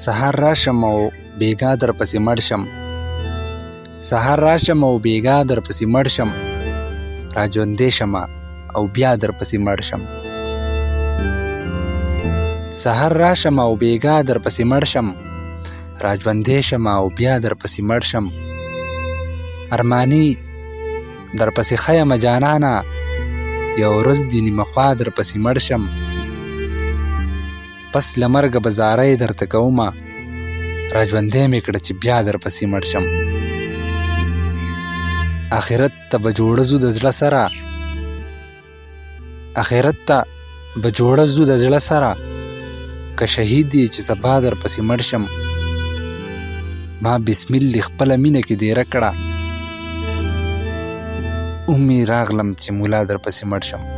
سهار راشم او بیګا در پسې مړ شم. سهار راشم او بیګا در پسې مړ شم. را ژوندې شمه او بیا در پسې مړ شم. سهار راشم او بیګا در پسې مړ شم. را ژوندې شمه او بیا در پسې مړ شم. ارماني در پسې ښیمه جانانه، یو ورځ دې نیمه خوا در پسې مړ شم. پس له مرګه به زاری درته کومه، را ژوندی مې کړه چې بیا در پسې مړ شم. آخرت ته به جوړه ځو د زړه سره، آخرت ته به جوړه ځو د زړه سره، که شهید یې چې سبا در پسې مړ شم. ما بسم الله خپله مینه کې دیره کړه، اومې راغلم چې مولا در پسې مړ شم.